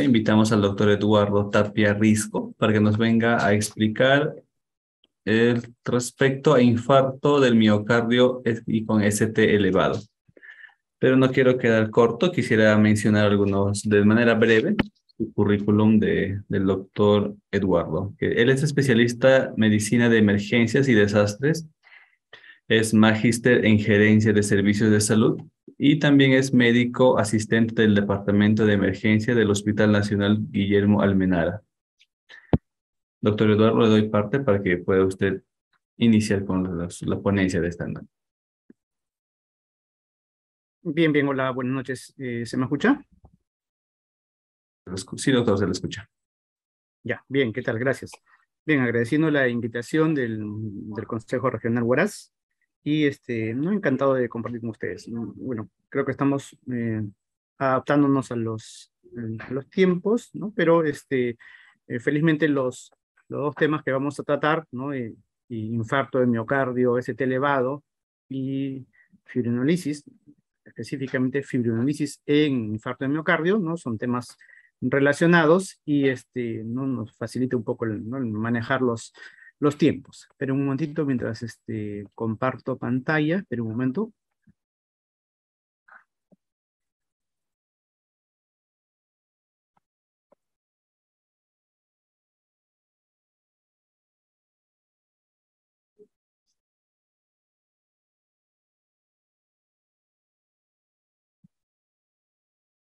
Invitamos al doctor Eduardo Tapia Risco para que nos venga a explicar respecto a infarto del miocardio y con ST elevado. Pero no quiero quedar corto, quisiera mencionar algunos de manera breve su currículum del doctor Eduardo. Que él es especialista en medicina de emergencias y desastres, es magíster en gerencia de servicios de salud y también es médico asistente del Departamento de Emergencia del Hospital Nacional Guillermo Almenara. Doctor Eduardo, le doy parte para que pueda usted iniciar con la ponencia de esta noche. Bien, bien, hola, buenas noches. ¿Se me escucha? Sí, doctor, se le escucha. Ya, bien, ¿qué tal? Gracias. Bien, agradeciendo la invitación del Consejo Regional Huaraz y no encantado de compartir con ustedes. Bueno, creo que estamos adaptándonos a los tiempos, ¿no? Pero felizmente los dos temas que vamos a tratar, ¿no? Infarto de miocardio, ST elevado y fibrinolisis, específicamente fibrinolisis en infarto de miocardio, ¿no? Son temas relacionados y ¿no? Nos facilita un poco ¿no? el manejar los tiempos. Pero un momentito mientras comparto pantalla, pero un momento.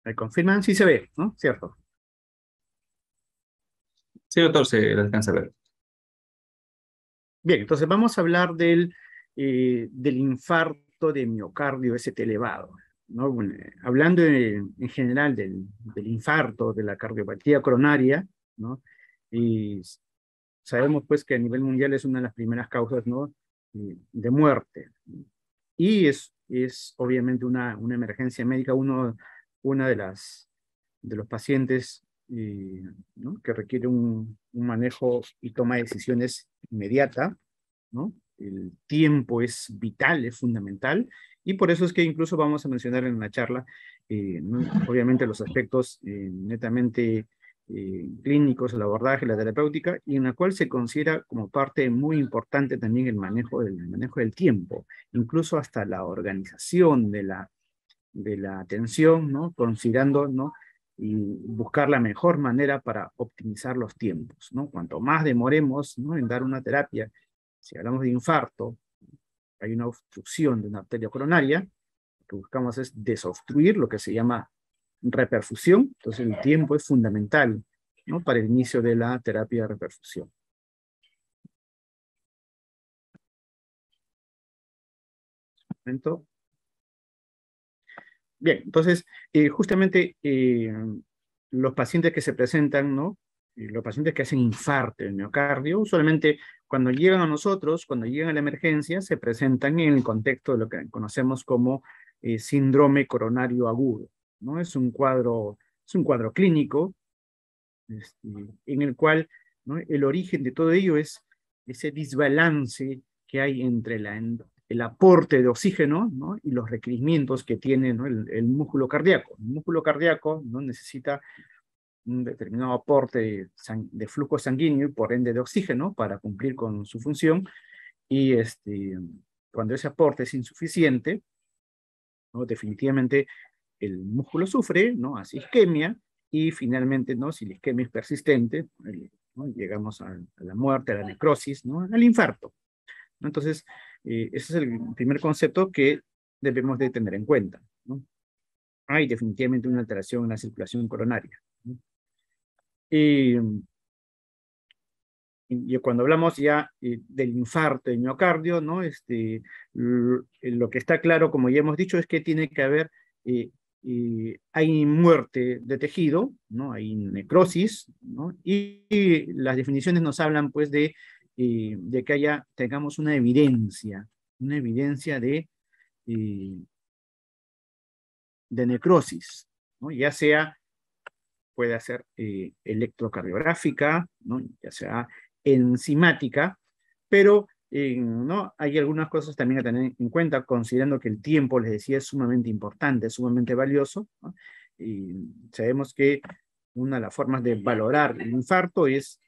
¿Me confirman? Sí se ve, ¿no? Cierto. Sí, doctor, se le alcanza a ver. Bien, entonces vamos a hablar del infarto de miocardio ST elevado, ¿no? Bueno, hablando en general del infarto, de la cardiopatía coronaria, ¿no? Y sabemos pues que a nivel mundial es una de las primeras causas, ¿no? De muerte. Y es obviamente una emergencia médica, una de los pacientes ¿no? que requiere un manejo y toma de decisiones inmediata, ¿no? El tiempo es vital, es fundamental, y por eso es que incluso vamos a mencionar en la charla, ¿no? Obviamente los aspectos netamente clínicos, el abordaje, la terapéutica, y en la cual se considera como parte muy importante también el manejo del tiempo, incluso hasta la organización de la atención, ¿no? Considerando, ¿no? Y buscar la mejor manera para optimizar los tiempos, ¿no? Cuanto más demoremos, ¿no? En dar una terapia, si hablamos de infarto, hay una obstrucción de una arteria coronaria, lo que buscamos es desobstruir lo que se llama reperfusión, entonces el tiempo es fundamental, ¿no? Para el inicio de la terapia de reperfusión. Un momento. Bien, entonces, justamente los pacientes que se presentan, ¿no? Los pacientes que hacen infarto de miocardio, usualmente cuando llegan a nosotros, cuando llegan a la emergencia, se presentan en el contexto de lo que conocemos como síndrome coronario agudo, ¿no? Es un cuadro clínico este, en el cual, ¿no? El origen de todo ello es ese desbalance que hay entre el aporte de oxígeno, ¿no? Y los requerimientos que tiene, ¿no? el músculo cardíaco. El músculo cardíaco, ¿no? Necesita un determinado aporte de flujo sanguíneo y por ende de oxígeno para cumplir con su función, y cuando ese aporte es insuficiente, ¿no? Definitivamente el músculo sufre, ¿no? Hace isquemia, y finalmente, ¿no? Si la isquemia es persistente, ¿no? Llegamos a la muerte, a la necrosis, ¿no? Al infarto, ¿no? Entonces, ese es el primer concepto que debemos de tener en cuenta, ¿no? Hay definitivamente una alteración en la circulación coronaria, ¿no? Y, y cuando hablamos ya del infarto de miocardio, ¿no? Lo que está claro, como ya hemos dicho, es que tiene que haber, hay muerte de tejido, ¿no? Hay necrosis, ¿no? Y las definiciones nos hablan, pues, de que tengamos una evidencia eh, de necrosis, ¿no? Ya sea, puede ser electrocardiográfica, ¿no? Ya sea enzimática, pero ¿no? Hay algunas cosas también a tener en cuenta, considerando que el tiempo, les decía, es sumamente importante, es sumamente valioso, ¿no? Y sabemos que una de las formas de valorar el infarto es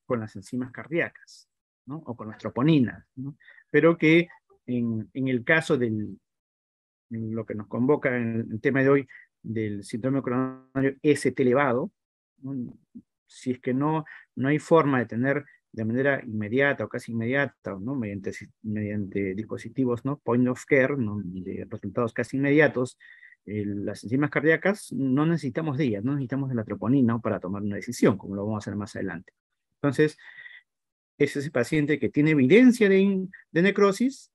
con las enzimas cardíacas, ¿no? O con las troponinas, ¿no? Pero que en el caso de lo que nos convoca en el tema de hoy, del síndrome coronario ST elevado, ¿no? Si es que no hay forma de tener de manera inmediata o casi inmediata, ¿no? mediante dispositivos, ¿no? Point of care, ¿no? De resultados casi inmediatos, las enzimas cardíacas no necesitamos de ellas, no necesitamos de la troponina, ¿no? Para tomar una decisión, como lo vamos a hacer más adelante. Entonces, es ese paciente que tiene evidencia de necrosis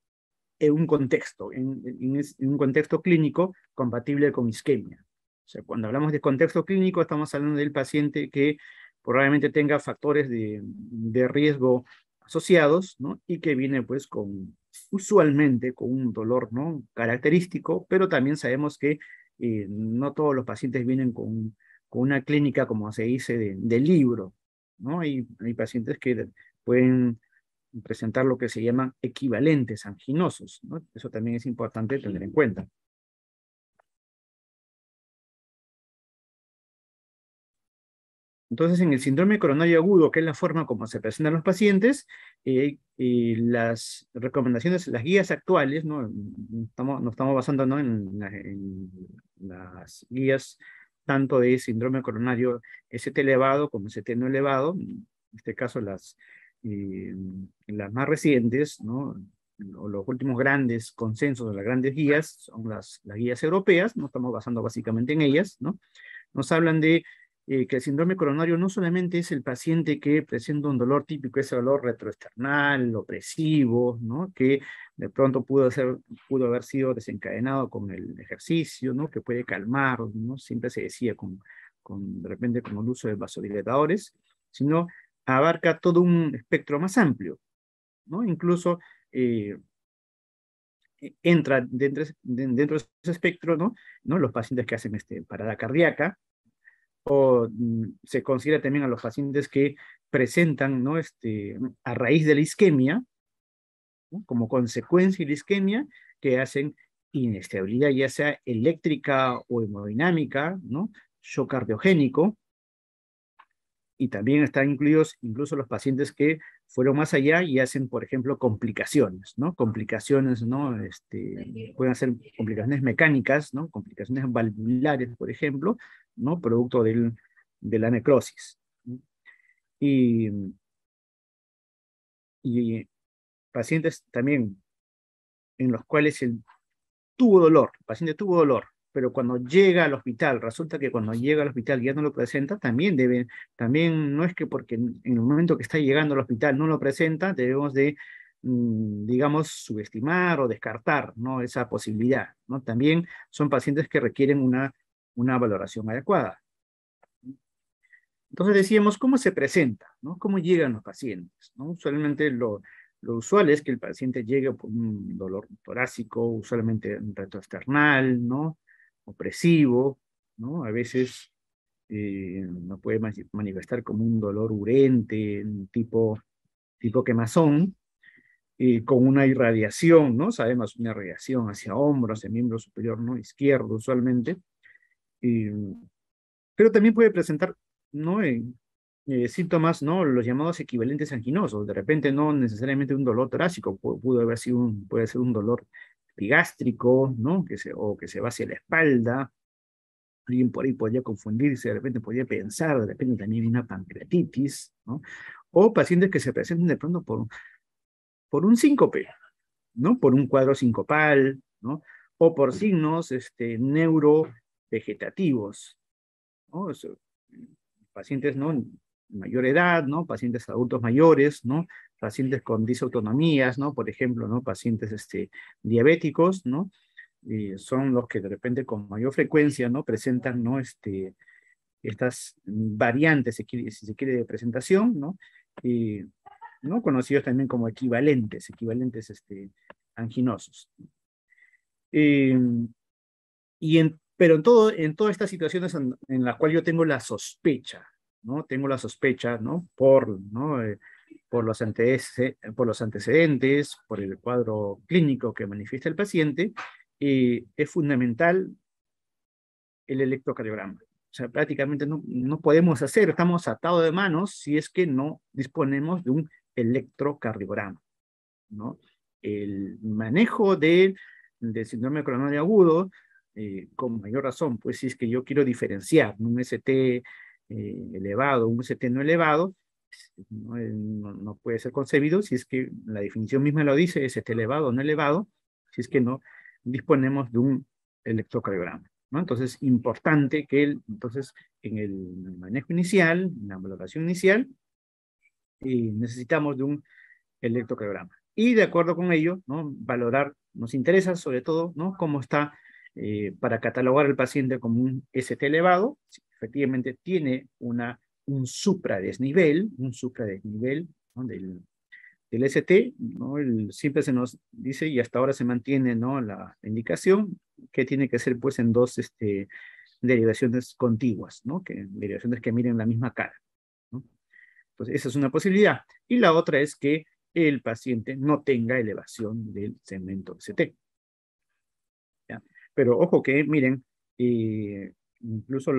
en un contexto, en un contexto clínico compatible con isquemia. O sea, cuando hablamos de contexto clínico, estamos hablando del paciente que probablemente tenga factores de riesgo asociados, ¿no? Y que viene pues usualmente con un dolor, ¿no? Característico, pero también sabemos que no todos los pacientes vienen con una clínica, como se dice, de libro, ¿no? Hay pacientes que pueden presentar lo que se llaman equivalentes anginosos, ¿no? Eso también es importante tener en cuenta. Entonces, en el síndrome coronario agudo, que es la forma como se presentan los pacientes, las recomendaciones, las guías actuales, ¿no? Nos estamos basando, ¿no? en las guías tanto de síndrome coronario ST elevado como ST no elevado, en este caso las más recientes, ¿no? O los últimos grandes consensos de las grandes guías son las guías europeas, nos estamos basando básicamente en ellas, ¿no? Nos hablan de que el síndrome coronario no solamente es el paciente que presenta un dolor típico, ese dolor retroesternal, opresivo, ¿no? Que de pronto pudo haber sido desencadenado con el ejercicio, ¿no? Que puede calmar, ¿no? Siempre se decía de repente con el uso de vasodilatadores, sino abarca todo un espectro más amplio, ¿no? Incluso entra dentro de ese espectro, ¿no? Los pacientes que hacen parada cardíaca, o se considera también a los pacientes que presentan, ¿no? A raíz de la isquemia, ¿no? Como consecuencia de la isquemia, que hacen inestabilidad, ya sea eléctrica o hemodinámica, ¿no? Shock cardiogénico, y también están incluidos incluso los pacientes que fueron más allá y hacen, por ejemplo, complicaciones, ¿no? Complicaciones, ¿no? Pueden ser complicaciones mecánicas, ¿no? Complicaciones valvulares, por ejemplo, ¿no? Producto de la necrosis, ¿no? Y, y pacientes también en los cuales el paciente tuvo dolor, pero cuando llega al hospital, resulta que cuando llega al hospital ya no lo presenta, también no es que porque en el momento que está llegando al hospital no lo presenta, debemos de, digamos, subestimar o descartar, ¿no? Esa posibilidad, ¿no? También son pacientes que requieren una valoración adecuada. Entonces decíamos, ¿cómo se presenta? ¿No? ¿Cómo llegan los pacientes? ¿No? Usualmente lo usual es que el paciente llegue por un dolor torácico, usualmente un retroesternal, ¿no? Opresivo, ¿no? A veces no puede manifestar como un dolor urente, tipo quemazón, con una irradiación, ¿no? Sabemos, una irradiación hacia hombros, hacia miembro superior, ¿no? Izquierdo, usualmente. Eh, pero también puede presentar, ¿no? Síntomas, ¿no? Los llamados equivalentes anginosos. De repente no necesariamente un dolor torácico, puede ser un dolor epigástrico, ¿no? O que se va hacia la espalda. Alguien por ahí podría confundirse, de repente podría pensar, de repente también una pancreatitis, ¿no? O pacientes que se presenten de pronto por un síncope, ¿no? Por un cuadro sincopal, ¿no? O por signos neurovegetativos, ¿no? Pacientes, ¿no? Mayor edad, ¿no? Pacientes adultos mayores, ¿no? Pacientes con disautonomías, ¿no? Por ejemplo, ¿no? Pacientes diabéticos, ¿no? Son los que de repente con mayor frecuencia, ¿no? Presentan, ¿no? Estas variantes, si se quiere, de presentación, ¿no? ¿No? Conocidos también como equivalentes anginosos. Pero en todas estas situaciones en las cuales yo tengo la sospecha, ¿no? Tengo la sospecha, ¿no? ¿No? Por los antecedentes, por el cuadro clínico que manifiesta el paciente, es fundamental el electrocardiograma. O sea, prácticamente no podemos hacer, estamos atados de manos si es que no disponemos de un electrocardiograma, ¿no? El manejo del síndrome coronario agudo, con mayor razón, pues si es que yo quiero diferenciar un ST elevado, un ST no elevado, no puede ser concebido si es que la definición misma lo dice, ST elevado o no elevado, si es que no disponemos de un electrocardiograma, ¿no? Entonces, importante que entonces, en el manejo inicial, en la valoración inicial, necesitamos de un electrocardiograma. Y de acuerdo con ello, ¿no? Valorar, nos interesa sobre todo, ¿no? Cómo está para catalogar al paciente como un ST elevado, si efectivamente tiene un supradesnivel, ¿no? del ST, ¿no? Siempre se nos dice, y hasta ahora se mantiene, ¿no? la indicación, que tiene que ser pues en dos derivaciones contiguas, ¿no? Derivaciones que miren la misma cara, ¿no? Entonces, esa es una posibilidad. Y la otra es que el paciente no tenga elevación del segmento ST. ¿Ya? Pero ojo que, miren, incluso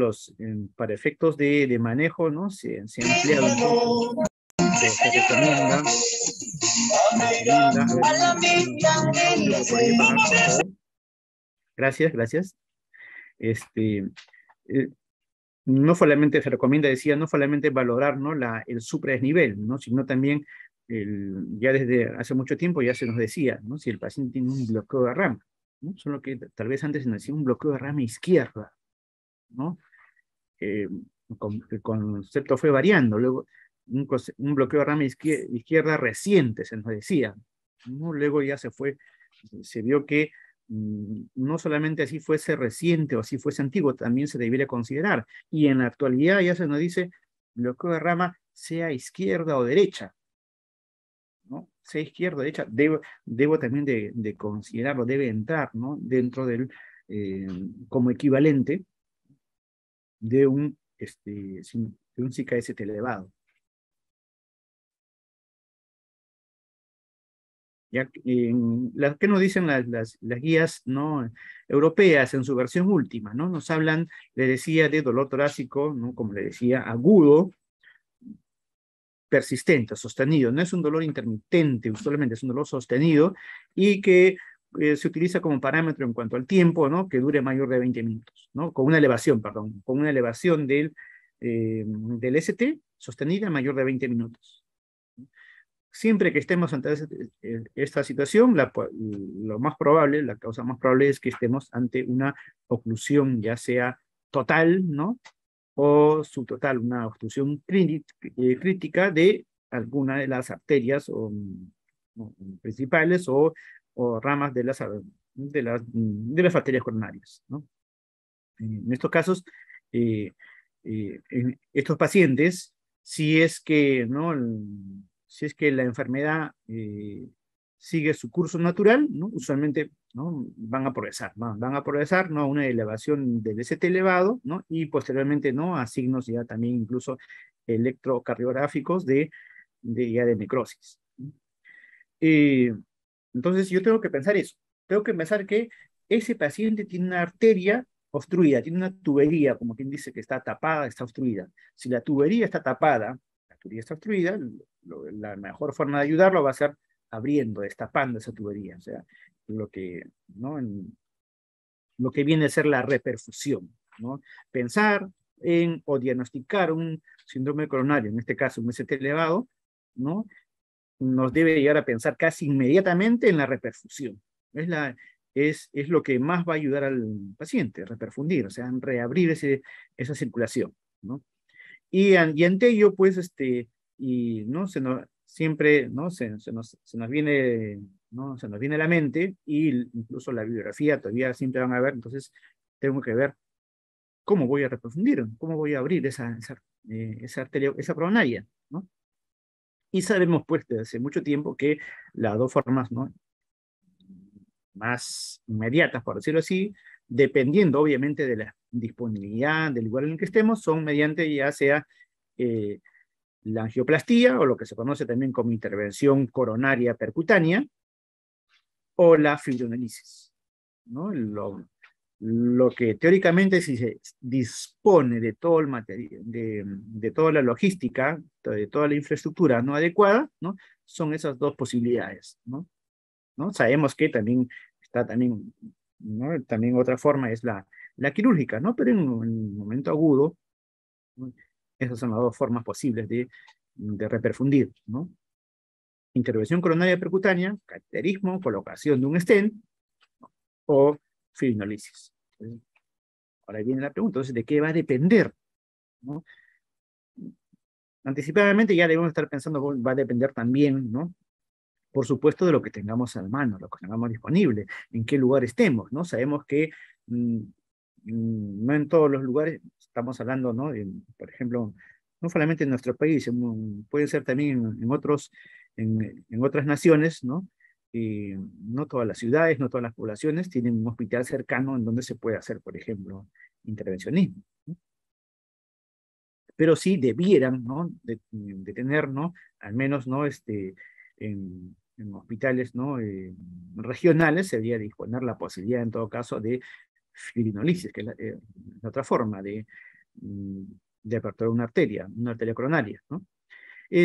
para efectos de manejo, ¿no? Se ha ampliado un poco. Se recomienda, gracias. No solamente se recomienda, decía, no solamente valorar, ¿no? el supradesnivel, ¿no? Sino también, ya desde hace mucho tiempo ya se nos decía, ¿no? Si el paciente tiene un bloqueo de rama, ¿no? Solo que tal vez antes se decía un bloqueo de rama izquierda, ¿no? El concepto fue variando, luego un bloqueo de rama izquierda reciente se nos decía, ¿no? Luego ya se vio que no solamente así fuese reciente o así fuese antiguo, también se debiera considerar. Y en la actualidad ya se nos dice bloqueo de rama sea izquierda o derecha, ¿no? Sea izquierda o derecha, debo también de considerarlo, debe entrar, ¿no? Dentro como equivalente de un CKST elevado. Ya, ¿qué nos dicen las guías, ¿no? europeas en su versión última, ¿no? Nos hablan, le decía, de dolor torácico, ¿no? Como le decía, agudo, persistente, sostenido. No es un dolor intermitente, usualmente es un dolor sostenido y que se utiliza como parámetro en cuanto al tiempo, ¿no? Que dure mayor de 20 minutos, ¿no? Con una elevación, perdón, con una elevación del ST sostenida mayor de 20 minutos. Siempre que estemos ante esta situación, lo más probable, la causa más probable es que estemos ante una oclusión, ya sea total, ¿no? O subtotal, una obstrucción crítica de alguna de las arterias principales o ramas de las arterias coronarias, ¿no? En estos casos, en estos pacientes, si es que, ¿no? Si es que la enfermedad sigue su curso natural, ¿no? Usualmente, ¿no? van a progresar, ¿no? Una elevación del ST elevado, ¿no? Y posteriormente, ¿no? A signos ya también incluso electrocardiográficos ya de necrosis. Entonces yo tengo que pensar eso, tengo que pensar que ese paciente tiene una arteria obstruida, tiene una tubería, como quien dice que está tapada, está obstruida. Si la tubería está tapada, la tubería está obstruida, la mejor forma de ayudarlo va a ser abriendo, destapando esa tubería, o sea, ¿no? Lo que viene a ser la reperfusión, ¿no? Pensar o diagnosticar un síndrome coronario, en este caso un ST elevado, ¿no? Nos debe llegar a pensar casi inmediatamente en la reperfusión. Es lo que más va a ayudar al paciente, reperfundir, o sea, en reabrir esa circulación, ¿no? Y ante ello, pues, ¿no? Siempre, ¿no? Se nos viene, ¿no? Se nos viene a la mente, y incluso la bibliografía todavía siempre van a ver, entonces tengo que ver cómo voy a reperfundir, cómo voy a abrir esa arteria, esa coronaria, ¿no? Y sabemos, pues, desde hace mucho tiempo que las dos formas, ¿no? más inmediatas, por decirlo así, dependiendo obviamente de la disponibilidad del lugar en el que estemos, son mediante ya sea la angioplastía, o lo que se conoce también como intervención coronaria percutánea, o la fibromialgia, ¿no? lo que teóricamente si se dispone de todo el material, de toda la logística, de toda la infraestructura no adecuada, ¿no? Son esas dos posibilidades, ¿no? ¿No? Sabemos que también está también, ¿no? También otra forma es la quirúrgica, ¿no? Pero en un momento agudo, ¿no? Esas son las dos formas posibles de reperfundir, ¿no? Intervención coronaria percutánea, cateterismo, colocación de un stent o fibrinolisis. Ahora viene la pregunta, entonces, ¿de qué va a depender? ¿No? Anticipadamente ya debemos estar pensando, va a depender también, ¿no? Por supuesto, de lo que tengamos a la mano, lo que tengamos disponible, en qué lugar estemos, ¿no? Sabemos que no en todos los lugares, estamos hablando, ¿no? Por ejemplo, no solamente en nuestro país, puede ser también en otras naciones, ¿no? No todas las ciudades, no todas las poblaciones tienen un hospital cercano en donde se puede hacer, por ejemplo, intervencionismo, ¿no? Pero sí debieran, ¿no? De tener, ¿no? Al menos, ¿no? En hospitales, ¿no? Regionales se debería disponer la posibilidad, en todo caso, de fibrinolisis, que es la otra forma mm, de apertura de una arteria coronaria, ¿no?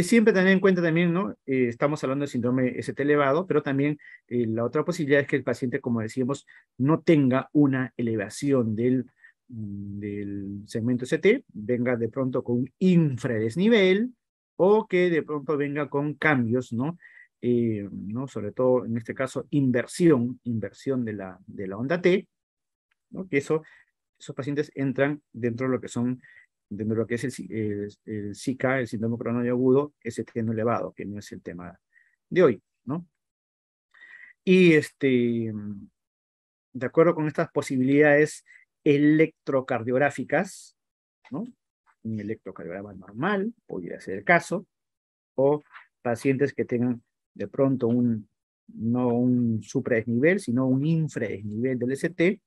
Siempre tener en cuenta también, ¿no? Estamos hablando del síndrome ST elevado, pero también la otra posibilidad es que el paciente, como decíamos, no tenga una elevación del segmento ST, venga de pronto con un infradesnivel o que de pronto venga con cambios, ¿no? ¿No? Sobre todo, en este caso, inversión de la onda T, ¿no? Que esos pacientes entran dentro de lo que son, dentro de lo que es el SICA, el síndrome coronario agudo, ST no elevado, que no es el tema de hoy, ¿no? Y de acuerdo con estas posibilidades electrocardiográficas, ¿no? Un electrocardiograma normal, podría ser el caso, o pacientes que tengan de pronto no un supradesnivel, sino un infradesnivel del ST,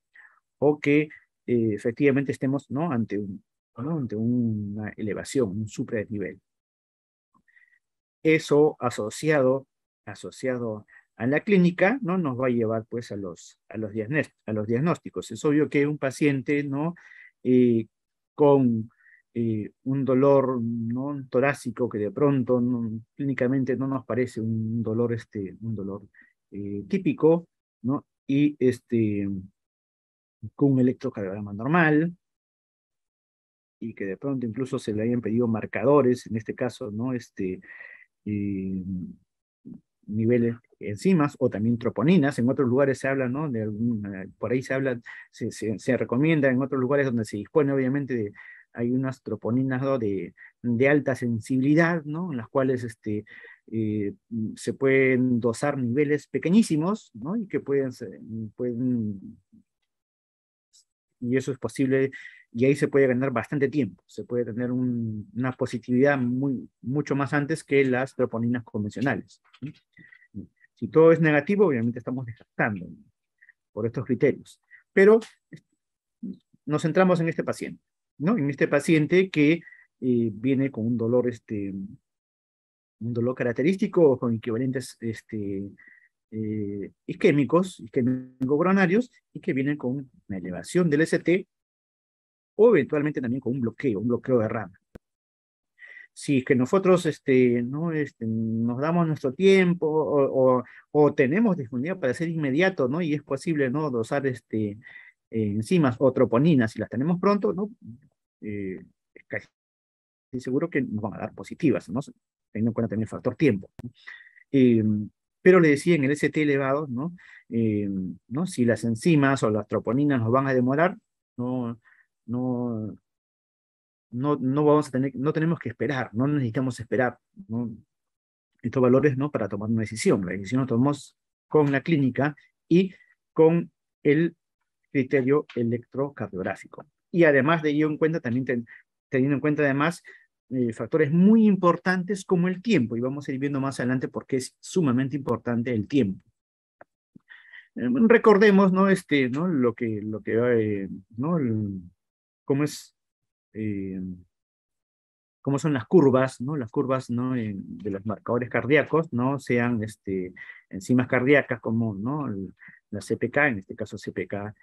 o que efectivamente estemos, ¿no? Ante una elevación, un supradesnivel. Eso asociado a la clínica, ¿no? Nos va a llevar pues a los diagnósticos. Es obvio que un paciente, ¿no? Con un dolor, ¿no? Torácico que de pronto clínicamente no nos parece un dolor típico, ¿no? Y con un electrocardiograma normal, y que de pronto incluso se le hayan pedido marcadores, en este caso, ¿no? Eh, Niveles enzimas o también troponinas. En otros lugares se habla, ¿no? Por ahí se habla, se recomienda en otros lugares donde se dispone, obviamente, hay unas troponinas, ¿no? de alta sensibilidad, ¿no? En las cuales se pueden dosar niveles pequeñísimos, ¿no? Y que y eso es posible, y ahí se puede ganar bastante tiempo, se puede tener una positividad mucho más antes que las troponinas convencionales. Si todo es negativo, obviamente estamos descartando por estos criterios. Pero nos centramos en este paciente, ¿no? En este paciente que viene con un dolor característico con equivalentes isquémico-coronarios, y que vienen con una elevación del ST o eventualmente también con un bloqueo de rama. Si es que nosotros ¿no? Nos damos nuestro tiempo o tenemos disponibilidad para hacer inmediato, ¿no? Y es posible, ¿no? Dosar enzimas o troponinas, si las tenemos pronto, ¿no? Es casi seguro que nos van a dar positivas, ¿no? Teniendo en cuenta también el factor tiempo. Eh, pero le decía en el ST elevado, ¿no? ¿No? Si las enzimas o las troponinas nos van a demorar, no, no, no vamos a no tenemos que esperar, no necesitamos esperar, ¿no? Estos valores, ¿no? Para tomar una decisión. La decisión la tomamos con la clínica y con el criterio electrocardiográfico. Y además de ello en cuenta, también teniendo en cuenta además factores muy importantes como el tiempo, y vamos a ir viendo más adelante por qué es sumamente importante el tiempo. Recordemos, ¿no? ¿No? ¿No? Cómo es, eh, cómo son las curvas, ¿no? Las curvas, ¿no? De los marcadores cardíacos, ¿no? Sean enzimas cardíacas como, ¿no? La CPK, en este caso CPK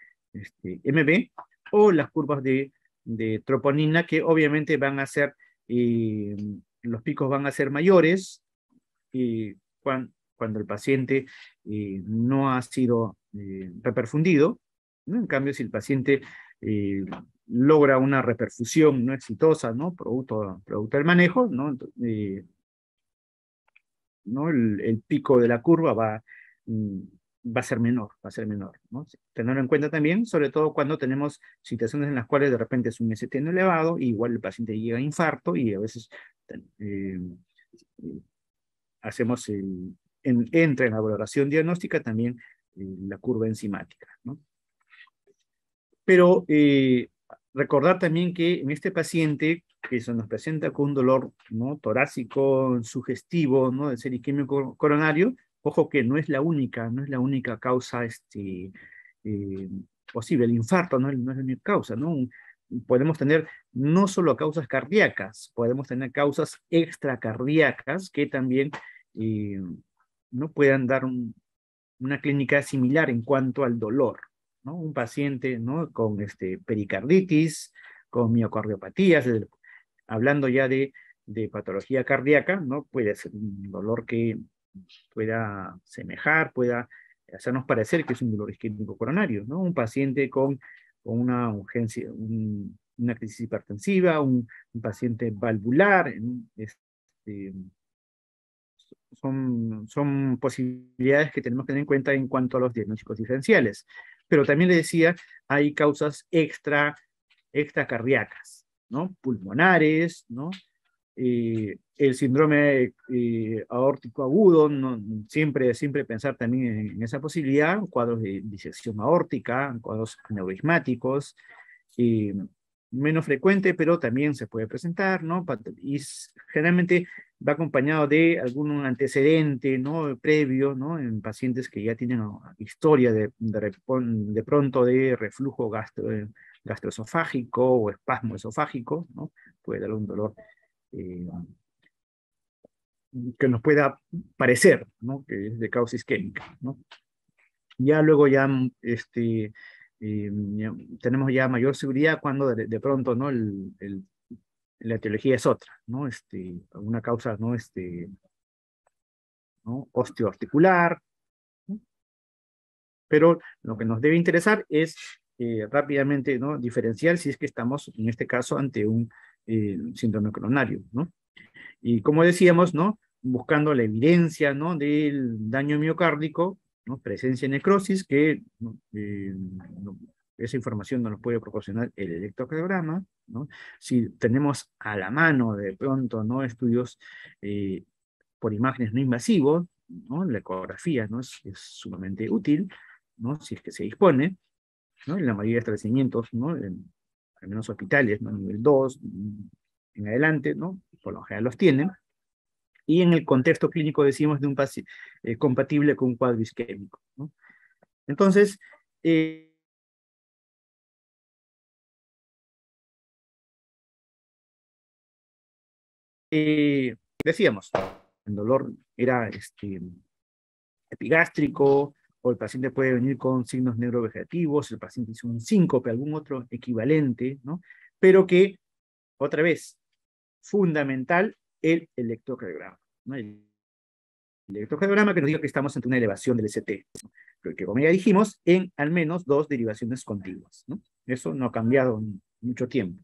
MB, o las curvas de troponina, que obviamente van a ser, los picos van a ser mayores cuando el paciente no ha sido reperfundido, ¿no? En cambio, si el paciente logra una reperfusión no exitosa, ¿no? Producto del manejo, ¿no? ¿No? El pico de la curva va a ser menor, ¿no? Tenerlo en cuenta también, sobre todo cuando tenemos situaciones en las cuales de repente es un ST no elevado, y igual el paciente llega a infarto, y a veces eh, hacemos entra en la valoración diagnóstica también la curva enzimática, ¿no? Pero recordar también que en este paciente que se nos presenta con un dolor, ¿no?, torácico sugestivo, ¿no?, de ser isquémico coronario, ojo que no es la única causa eh, posible. El infarto no es la única causa, ¿no? Podemos tener no solo causas cardíacas, podemos tener causas extracardíacas que también eh, no puedan dar una clínica similar en cuanto al dolor, ¿no? Un paciente, ¿no?, con pericarditis, con miocardiopatías, hablando ya de patología cardíaca, ¿no? Puede ser un dolor que pueda semejar, pueda hacernos parecer que es un dolor isquémico coronario, ¿no? Un paciente con una urgencia, una crisis hipertensiva, un paciente valvular, son posibilidades que tenemos que tener en cuenta en cuanto a los diagnósticos diferenciales. Pero también le decía, hay causas extracardíacas, ¿no? Pulmonares, ¿no? El síndrome aórtico agudo, ¿no? Siempre pensar también en esa posibilidad, cuadros de disección aórtica, cuadros aneurismáticos, menos frecuente, pero también se puede presentar, ¿no? Y generalmente va acompañado de algún antecedente, ¿no?, previo, ¿no?, en pacientes que ya tienen historia de pronto de reflujo gastroesofágico o espasmo esofágico, ¿no? Puede dar un dolor eh, que nos pueda parecer, ¿no?, que es de causa isquémica, ¿no? Ya luego ya, tenemos ya mayor seguridad cuando de pronto, ¿no?, la etiología es otra, ¿no? Alguna causa, ¿no?, ¿no?, osteoarticular, ¿no? Pero lo que nos debe interesar es rápidamente, ¿no?, diferenciar si es que estamos, en este caso, ante un síndrome coronario, ¿no? Y como decíamos, ¿no?, buscando la evidencia, ¿no?, del daño miocárdico, ¿no?, presencia de necrosis, que ¿no?, esa información nos lo puede proporcionar el electrocardiograma, ¿no? Si tenemos a la mano de pronto, ¿no?, estudios por imágenes no invasivos, ¿no?, la ecografía, ¿no?, es sumamente útil, ¿no?, si es que se dispone, ¿no? En la mayoría de establecimientos, ¿no?, al menos hospitales, ¿no?, nivel 2 en adelante, ¿no?, por lo general los tienen. Y en el contexto clínico decimos de un paciente compatible con un cuadro isquémico, ¿no? Entonces, decíamos, el dolor era epigástrico, o el paciente puede venir con signos neurovegetativos, el paciente hizo un síncope, algún otro equivalente, ¿no? Pero que, otra vez, fundamental el electrocardiograma, ¿no? El electrocardiograma que nos diga que estamos ante una elevación del ST, ¿no? Pero que, como ya dijimos, en al menos 2 derivaciones contiguas, ¿no? Eso no ha cambiado en mucho tiempo.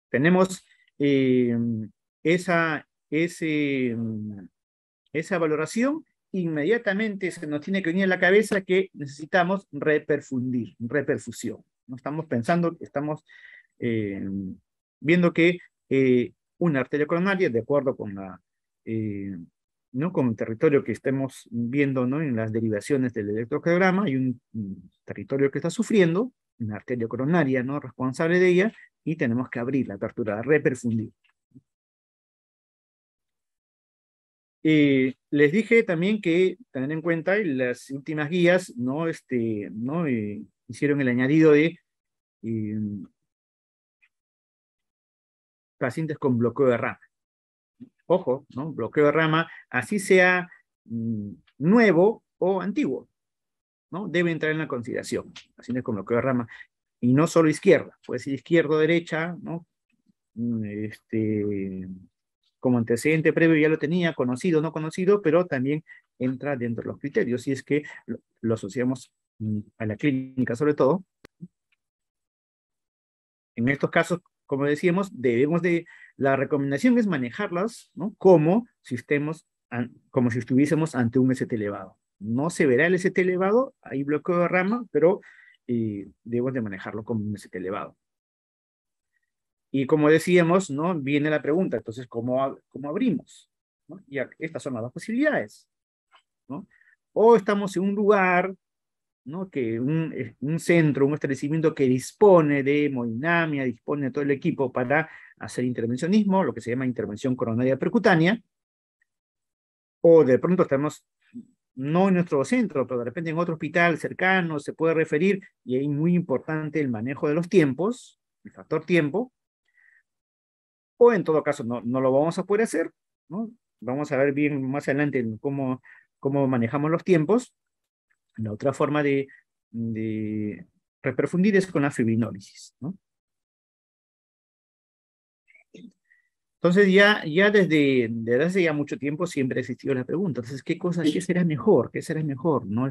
Tenemos esa, ese, esa valoración, inmediatamente se nos tiene que venir a la cabeza que necesitamos reperfusión. No estamos pensando, estamos eh, viendo que una arteria coronaria, de acuerdo con ¿no?, con el territorio que estemos viendo, ¿no?, en las derivaciones del electrocardiograma, hay un territorio que está sufriendo, una arteria coronaria, ¿no?, responsable de ella, y tenemos que abrir la apertura, reperfundir. Les dije también que tener en cuenta las últimas guías, ¿no? Hicieron el añadido de pacientes con bloqueo de rama. Ojo, ¿no? Bloqueo de rama, así sea nuevo o antiguo. ¿no? Debe entrar en la consideración, pacientes con bloqueo de rama, y no solo izquierda, puede ser izquierda o derecha, ¿no? Como antecedente previo ya lo tenía, conocido o no conocido, pero también entra dentro de los criterios, si es que lo asociamos a la clínica sobre todo. En estos casos, como decíamos, la recomendación es manejarlas, ¿no? Como si estuviésemos ante un ST elevado. No se verá el ST elevado, hay bloqueo de rama, pero debemos de manejarlo como un ST elevado. Y como decíamos, ¿no? Viene la pregunta, entonces, ¿cómo abrimos? ¿No? Y estas son las dos posibilidades, ¿no? O estamos en un lugar, ¿no? Que un centro, un establecimiento que dispone de hemodinamia, dispone de todo el equipo para hacer intervencionismo, lo que se llama intervención coronaria percutánea, o de pronto estamos no en nuestro centro, pero de repente en otro hospital cercano se puede referir, y es muy importante el manejo de los tiempos, el factor tiempo, o en todo caso no lo vamos a poder hacer, ¿no? Vamos a ver bien más adelante cómo manejamos los tiempos. La otra forma de reperfundir es con la fibrinólisis, ¿no? Entonces desde hace ya mucho tiempo siempre ha existido la pregunta, entonces, ¿qué será mejor? ¿Qué será mejor? ¿No?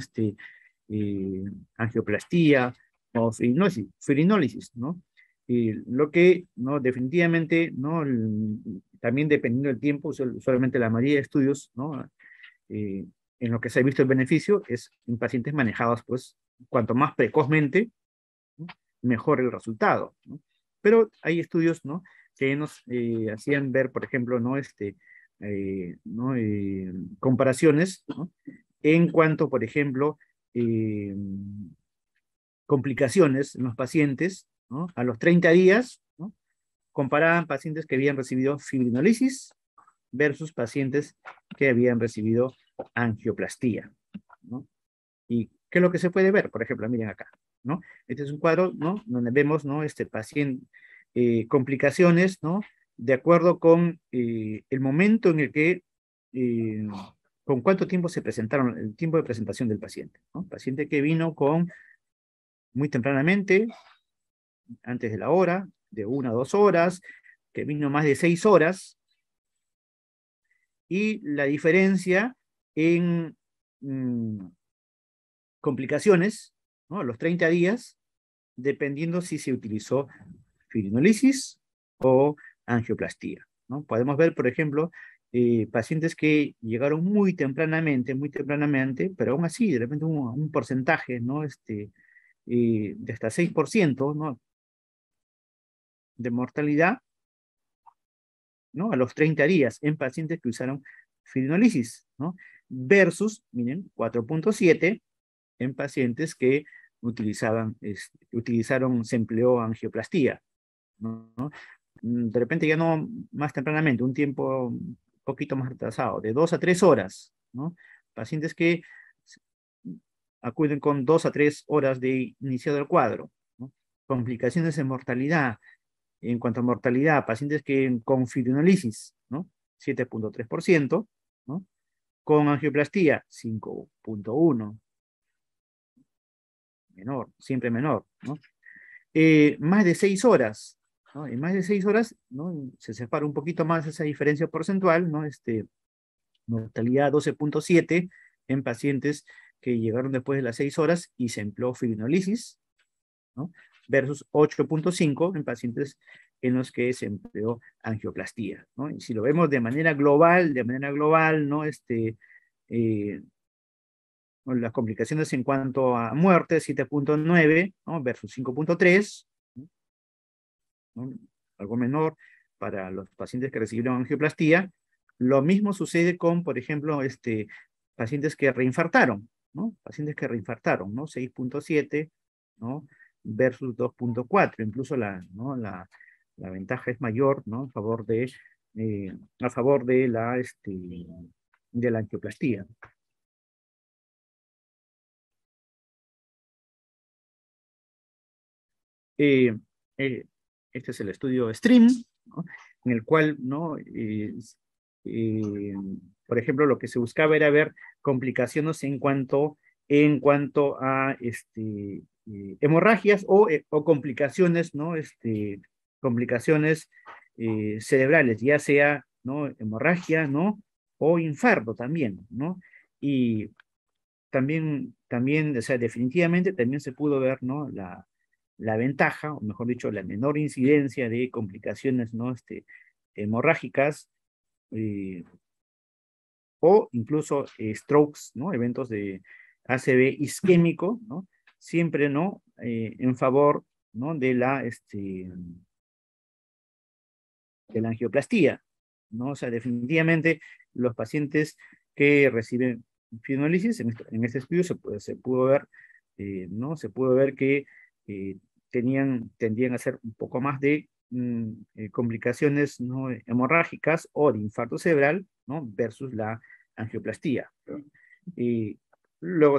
Angioplastía o fibrinólisis, ¿no? Lo que, ¿no? Definitivamente, ¿no? También dependiendo del tiempo, usualmente la mayoría de estudios, ¿no? En lo que se ha visto el beneficio es en pacientes manejados, pues, cuanto más precozmente, ¿no? Mejor el resultado, ¿no? Pero hay estudios, ¿no? Que nos hacían ver, por ejemplo, ¿no? ¿No? Comparaciones, ¿no? En cuanto, por ejemplo, complicaciones en los pacientes, ¿no? A los 30 días, ¿no? Comparaban pacientes que habían recibido fibrinólisis versus pacientes que habían recibido angioplastía, ¿no? ¿Y qué es lo que se puede ver? Por ejemplo, miren acá, ¿no? Este es un cuadro, ¿no? Donde vemos, ¿no? Este paciente, complicaciones, ¿no? De acuerdo con el momento en el que, con cuánto tiempo se presentaron, el tiempo de presentación del paciente, ¿no? Paciente que vino muy tempranamente, antes de la hora, de 1 a 2 horas, que vino más de 6 horas, y la diferencia en complicaciones, ¿no? A los 30 días, dependiendo si se utilizó fibrinólisis o angioplastía, ¿no? Podemos ver, por ejemplo, pacientes que llegaron muy tempranamente, pero aún así, de repente un porcentaje, ¿no? De hasta 6%, ¿no? De mortalidad, ¿no? A los 30 días en pacientes que usaron fibrinólisis, ¿no? Versus, miren, 4.7 en pacientes que se empleó angioplastía, ¿no? De repente ya no más tempranamente, un tiempo un poquito más retrasado, de 2 a 3 horas, ¿no? Pacientes que acuden con 2 a 3 horas de iniciado el cuadro, ¿no? Complicaciones en mortalidad. En cuanto a mortalidad, pacientes que con fibrinólisis, ¿no? 7.3%, ¿no? Con angioplastía, 5.1%, menor, siempre menor, ¿no? Más de 6 horas, ¿no? En más de 6 horas, ¿no? Se separa un poquito más esa diferencia porcentual, ¿no? Mortalidad 12.7 en pacientes que llegaron después de las 6 horas y se empleó fibrinólisis, ¿no? Versus 8.5 en pacientes en los que se empleó angioplastía, ¿no? Y si lo vemos de manera global, ¿no? Las complicaciones en cuanto a muerte, 7.9, ¿no? Versus 5.3, ¿no? Algo menor para los pacientes que recibieron angioplastía. Lo mismo sucede con, por ejemplo, pacientes que reinfartaron, ¿no? Pacientes que reinfartaron, ¿no? 6.7, ¿no? Versus 2.4. Incluso ¿no? La ventaja es mayor, ¿no? A favor de la angioplastía. Eh, eh, este es el estudio STREAM, ¿no? En el cual, ¿no? Eh, por ejemplo, lo que se buscaba era ver complicaciones en cuanto en cuanto a hemorragias o complicaciones, ¿no? Complicaciones cerebrales, ya sea, ¿no? Hemorragia, ¿no? O infarto también, ¿no? Y también, o sea, definitivamente también se pudo ver, ¿no? La ventaja, o mejor dicho, la menor incidencia de complicaciones, ¿no? Hemorrágicas, eh, o incluso strokes, ¿no? Eventos de ACV isquémico, ¿no? Siempre, ¿no? En favor, ¿no? De la angioplastía, ¿no? O sea, definitivamente los pacientes que reciben fibrinolisis, en este estudio se pudo ver, ¿no? Se pudo ver que eh, tendían a ser un poco más de complicaciones, ¿no? Hemorrágicas o de infarto cerebral, ¿no? Versus la angioplastía, ¿no? Y luego,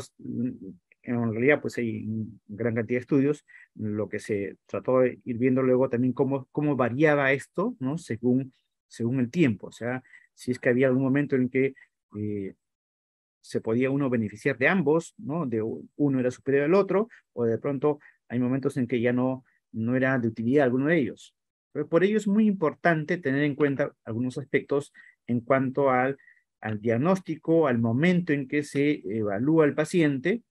en realidad, pues hay gran cantidad de estudios. Lo que se trató de ir viendo luego también cómo variaba esto, ¿no? Según el tiempo. O sea, si es que había algún momento en que se podía uno beneficiar de ambos, ¿no? Uno era superior al otro, o de pronto hay momentos en que ya no era de utilidad alguno de ellos. Pero por ello es muy importante tener en cuenta algunos aspectos en cuanto al diagnóstico, al momento en que se evalúa al paciente,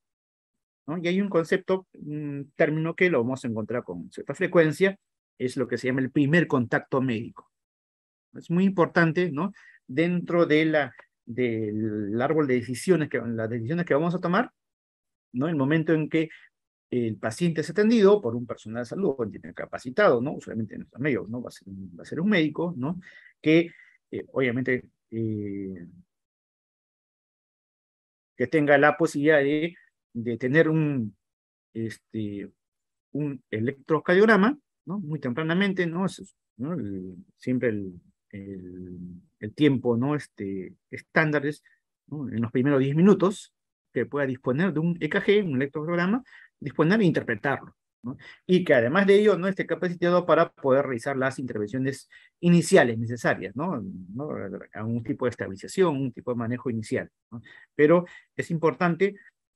¿no? Y hay un concepto, un término que lo vamos a encontrar con cierta frecuencia, es lo que se llama el primer contacto médico. Es muy importante, ¿no? Dentro del árbol de decisiones, las decisiones que vamos a tomar, ¿no? El momento en que el paciente es atendido por un personal de salud capacitado, ¿no? Usualmente en nuestros medios, ¿no? Va a ser un médico, ¿no? Que obviamente que tenga la posibilidad de tener un electrocardiograma, ¿no? Muy tempranamente, ¿no? ¿No? Siempre el tiempo, ¿no? Estándares, ¿no? En los primeros 10 minutos, que pueda disponer de un EKG, un electrocardiograma, disponer e interpretarlo, ¿no? Y que además de ello no esté capacitado para poder realizar las intervenciones iniciales necesarias, ¿no? ¿No? A un tipo de estabilización, un tipo de manejo inicial, ¿no? Pero es importante,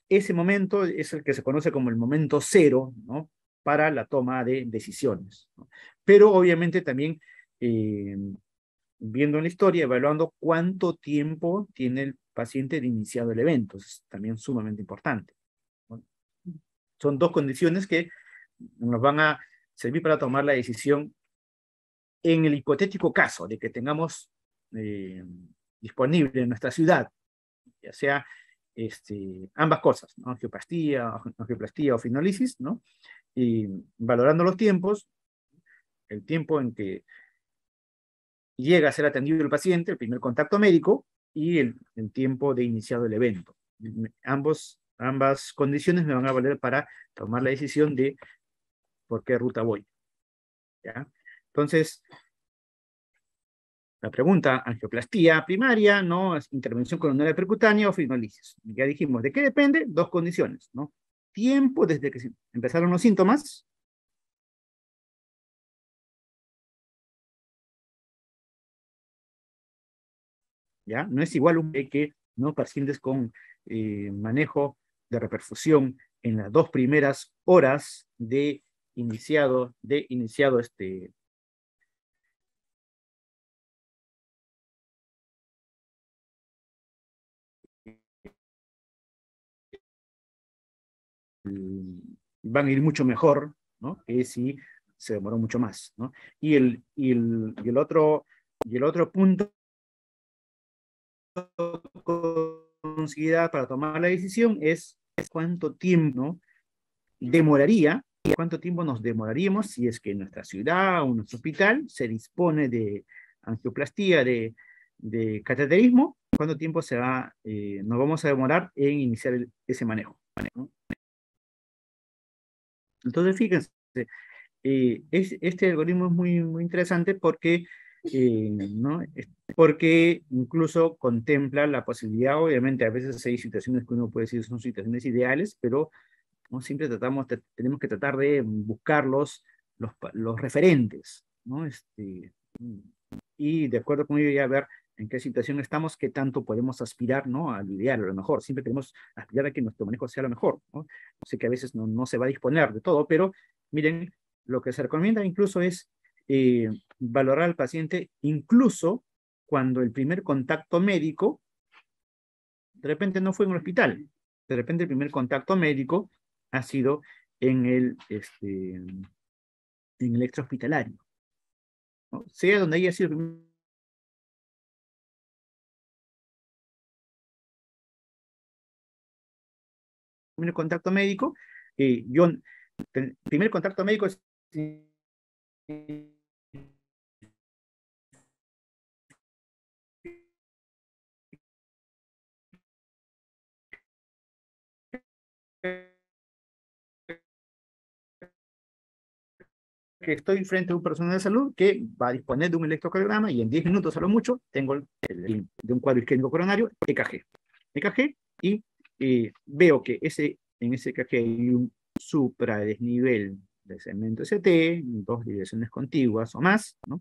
ese momento es el que se conoce como el momento cero, ¿no? Para la toma de decisiones, ¿no? Pero obviamente también eh, viendo la historia, evaluando cuánto tiempo tiene el paciente de iniciado el evento, es también sumamente importante, ¿no? Son dos condiciones que nos van a servir para tomar la decisión en el hipotético caso de que tengamos eh, disponible en nuestra ciudad, ya sea ambas cosas, ¿no? Angioplastía o fibrinolisis, ¿no? Y valorando los tiempos, el tiempo en que llega a ser atendido el paciente, el primer contacto médico, y el tiempo de iniciado el evento. Ambas condiciones me van a valer para tomar la decisión de por qué ruta voy, ¿ya? Entonces, la pregunta, angioplastía primaria, ¿no? Es intervención coronaria percutánea o fibrinolisis. Ya dijimos, ¿de qué depende? Dos condiciones, ¿no? Tiempo desde que empezaron los síntomas, ¿ya? No es igual que, ¿no? Pacientes con manejo de reperfusión en las 2 primeras horas de iniciado van a ir mucho mejor, ¿no? Que si se demoró mucho más, ¿no? Y el otro punto considerado para tomar la decisión es cuánto tiempo, ¿no? Cuánto tiempo nos demoraríamos si es que en nuestra ciudad o nuestro hospital se dispone de angioplastía, de cateterismo, cuánto tiempo nos vamos a demorar en iniciar ese manejo, ¿no? Entonces, fíjense, este algoritmo es muy, muy interesante ¿no? Porque incluso contempla la posibilidad, obviamente a veces hay situaciones que uno puede decir son situaciones ideales, pero ¿no? Siempre tenemos que tratar de buscar los referentes, ¿no? Y de acuerdo con ello ya ver en qué situación estamos, qué tanto podemos aspirar, ¿no? Al ideal, a lo mejor. Siempre queremos aspirar a que nuestro manejo sea lo mejor, ¿no? Sé que a veces no se va a disponer de todo, pero miren, lo que se recomienda incluso es valorar al paciente incluso cuando el primer contacto médico, de repente no fue en el hospital, de repente el primer contacto médico ha sido en el extrahospitalario, ¿no? Sea donde haya sido el primer contacto médico, el primer contacto médico es que estoy frente a un personal de salud que va a disponer de un electrocardiograma y en 10 minutos a lo mucho tengo de un cuadro isquémico coronario, EKG. EKG y veo que en ese EKG hay un supradesnivel de segmento ST, dos direcciones contiguas o más, ¿no?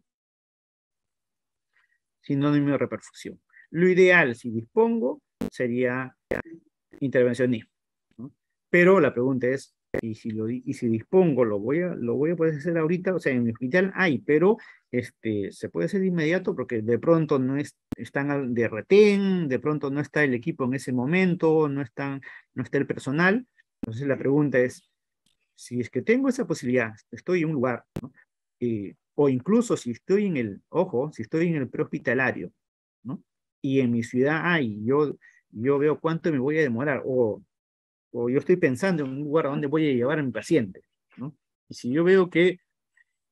Sinónimo de reperfusión. Lo ideal, si dispongo, sería intervencionismo, ¿no? Pero la pregunta es, y si dispongo, lo voy a poder hacer ahorita, o sea, en mi hospital hay, pero se puede hacer de inmediato porque de pronto están de retén, de pronto no está el equipo en ese momento, no está el personal. Entonces la pregunta es, si es que tengo esa posibilidad, estoy en un lugar, ¿no? O incluso si estoy si estoy en el prehospitalario, ¿no? Y en mi ciudad hay, yo veo cuánto me voy a demorar, o yo estoy pensando en un lugar a donde voy a llevar a mi paciente, ¿no? Y si yo veo que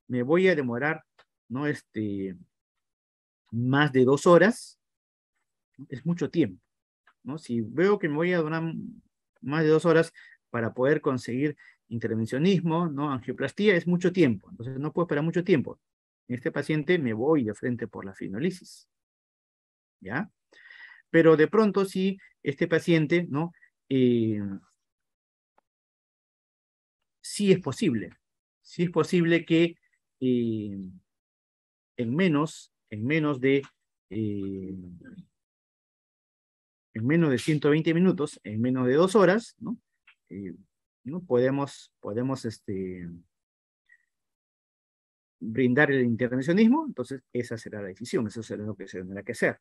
me voy a demorar, ¿no? Más de 2 horas, es mucho tiempo, ¿no? Si veo que me voy a demorar más de 2 horas para poder conseguir intervencionismo, ¿no? Angioplastía, es mucho tiempo, entonces no puedo esperar mucho tiempo. En este paciente me voy de frente por la fibrinolisis, ¿ya? Pero de pronto si este paciente, ¿no? Sí es posible. Sí es posible que en menos en menos de 120 minutos, en menos de 2 horas, ¿no? ¿No? Podemos brindar el intervencionismo, entonces esa será la decisión, eso será lo que se tendrá que hacer,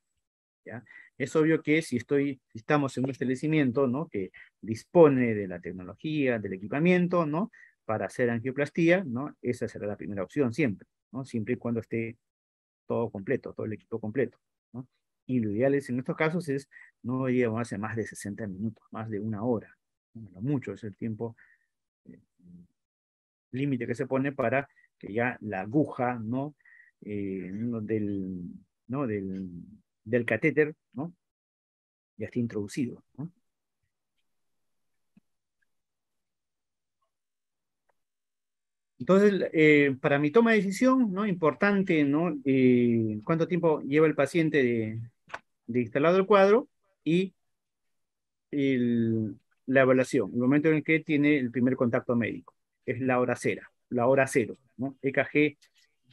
¿ya? Es obvio que si estamos en un establecimiento, ¿no? Que dispone de la tecnología, del equipamiento, ¿no? Para hacer angioplastía, ¿no? Esa será la primera opción siempre, ¿no? Siempre y cuando esté todo completo, todo el equipo completo, ¿no? Y lo ideal en estos casos es no llevarse más de 60 minutos, más de 1 hora, ¿no? Lo mucho es el tiempo eh, límite que se pone para que ya la aguja, ¿no? ¿No? Del catéter, ¿no? Ya está introducido, ¿no? Entonces, para mi toma de decisión, ¿no? Importante, ¿no? Cuánto tiempo lleva el paciente de instalado el cuadro y la evaluación, el momento en el que tiene el primer contacto médico, es la hora cero, ¿no? EKG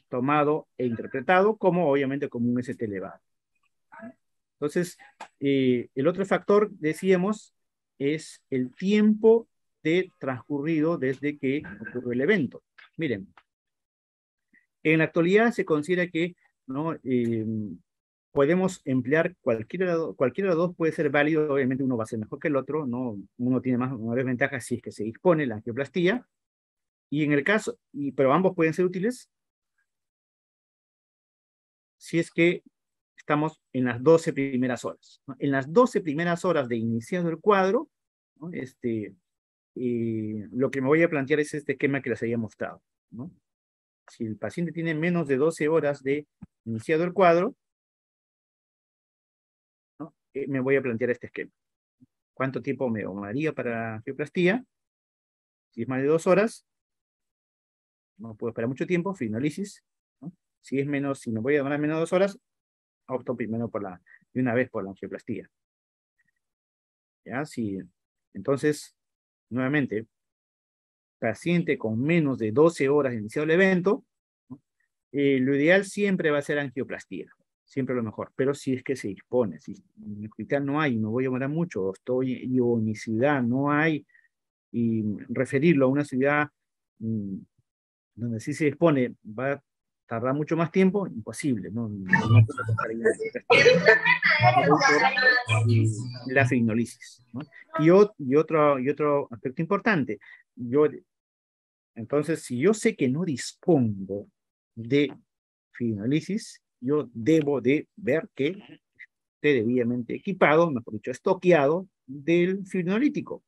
tomado e interpretado como, obviamente, como un ST elevado. Entonces, el otro factor, decíamos, es el tiempo de transcurrido desde que ocurrió el evento. Miren, en la actualidad se considera que, ¿no? Podemos emplear cualquiera de los dos puede ser válido, obviamente uno va a ser mejor que el otro, ¿no? Uno tiene más ventajas si es que se dispone la angioplastía, y en el caso, pero ambos pueden ser útiles si es que estamos en las 12 primeras horas, ¿no? En las 12 primeras horas de iniciado el cuadro, ¿no? Lo que me voy a plantear es este esquema que les había mostrado, ¿no? Si el paciente tiene menos de 12 horas de iniciado el cuadro, ¿no? Me voy a plantear este esquema. ¿Cuánto tiempo me tomaría para la angioplastía? Si es más de 2 horas, no puedo esperar mucho tiempo, fibrinolisis, ¿no? Si me voy a demorar menos de 2 horas, opto primero de una vez por la angioplastía. ¿Ya? Entonces, nuevamente, paciente con menos de 12 horas de iniciado el evento, ¿no? Lo ideal siempre va a ser angioplastía. siempre lo mejor. Pero si es que se dispone, si en el hospital no hay, me voy a demorar mucho, estoy yo en mi ciudad, no hay, y referirlo a una ciudad donde sí se dispone, va a tardar mucho más tiempo, imposible, no puedo dejar ahí la fibrinolisis, ¿no? Y otro aspecto importante, yo, entonces, si yo sé que no dispongo de fibrinolisis, yo debo de ver que esté debidamente equipado, mejor dicho, estoqueado del fibrinolítico,